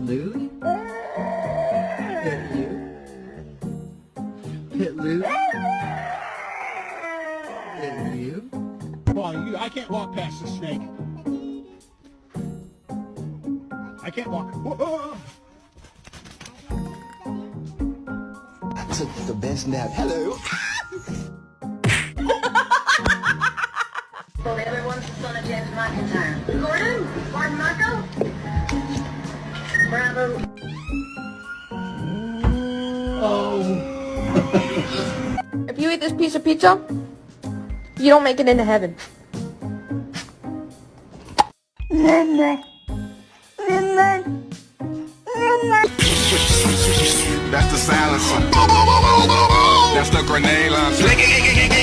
Louie? Pet you? Pet Louie? Pet you? Well, I can't walk past the snake. I can't walk. Whoa. I took the best nap. Hello. Well, everyone's the son of James McIntyre. Gordon? Gordon Marco? Bravo. Oh. If you eat this piece of pizza, you don't make it into heaven. That's the silencer. That's the grenade launcher.